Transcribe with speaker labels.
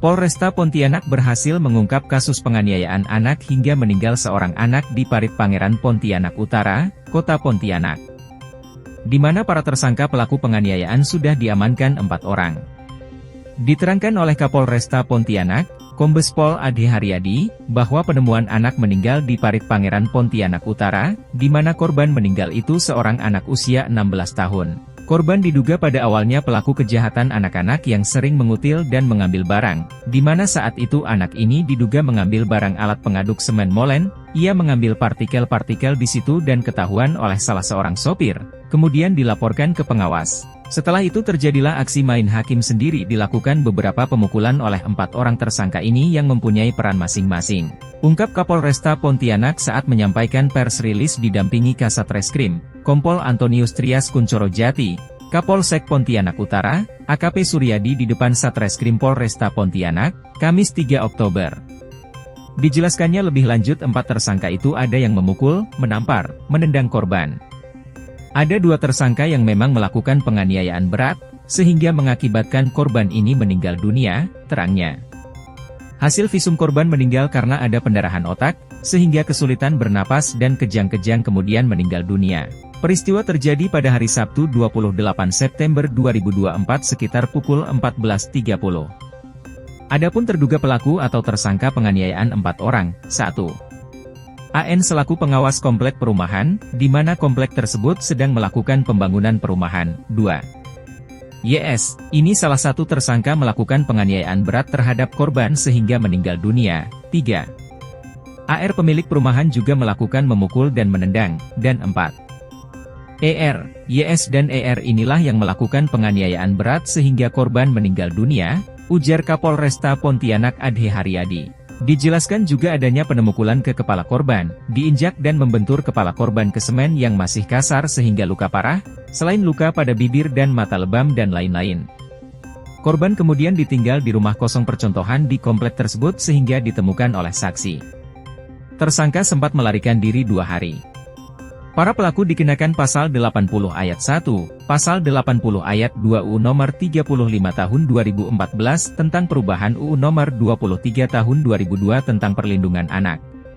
Speaker 1: Polresta Pontianak berhasil mengungkap kasus penganiayaan anak hingga meninggal seorang anak di Parit Pangeran Pontianak Utara, Kota Pontianak. Di mana para tersangka pelaku penganiayaan sudah diamankan 4 orang. Diterangkan oleh Kapolresta Pontianak, Kombes Pol Ade Haryadi, bahwa penemuan anak meninggal di Parit Pangeran Pontianak Utara, di mana korban meninggal itu seorang anak usia 16 tahun. Korban diduga pada awalnya pelaku kejahatan anak-anak yang sering mengutil dan mengambil barang, di mana saat itu anak ini diduga mengambil barang alat pengaduk semen molen. Ia mengambil partikel-partikel di situ dan ketahuan oleh salah seorang sopir, kemudian dilaporkan ke pengawas. Setelah itu terjadilah aksi main hakim sendiri, dilakukan beberapa pemukulan oleh 4 orang tersangka ini yang mempunyai peran masing-masing. Ungkap Kapolresta Pontianak saat menyampaikan pers rilis didampingi Kasat Reskrim, Kompol Antonius Trias Kuncoro Jati, Kapolsek Pontianak Utara, AKP Suryadi di depan Satreskrim Polresta Pontianak, Kamis 3 Oktober. Dijelaskannya lebih lanjut 4 tersangka itu ada yang memukul, menampar, menendang korban. Ada 2 tersangka yang memang melakukan penganiayaan berat, sehingga mengakibatkan korban ini meninggal dunia, terangnya. Hasil visum korban meninggal karena ada pendarahan otak, sehingga kesulitan bernapas dan kejang-kejang kemudian meninggal dunia. Peristiwa terjadi pada hari Sabtu 28 September 2024 sekitar pukul 14.30. Adapun terduga pelaku atau tersangka penganiayaan 4 orang, 1. AN selaku pengawas komplek perumahan, di mana komplek tersebut sedang melakukan pembangunan perumahan. 2. YS, ini salah satu tersangka melakukan penganiayaan berat terhadap korban sehingga meninggal dunia. 3. AR pemilik perumahan juga melakukan memukul dan menendang. Dan 4. ER, YS dan ER inilah yang melakukan penganiayaan berat sehingga korban meninggal dunia, ujar Kapolresta Pontianak Ade Haryadi. Dijelaskan juga adanya penemukulan ke kepala korban, diinjak dan membentur kepala korban ke semen yang masih kasar sehingga luka parah, selain luka pada bibir dan mata lebam dan lain-lain. Korban kemudian ditinggal di rumah kosong percontohan di komplek tersebut sehingga ditemukan oleh saksi. Tersangka sempat melarikan diri 2 hari. Para pelaku dikenakan pasal 80 ayat 1, pasal 80 ayat 2 UU nomor 35 tahun 2014 tentang perubahan UU nomor 23 tahun 2002 tentang perlindungan anak.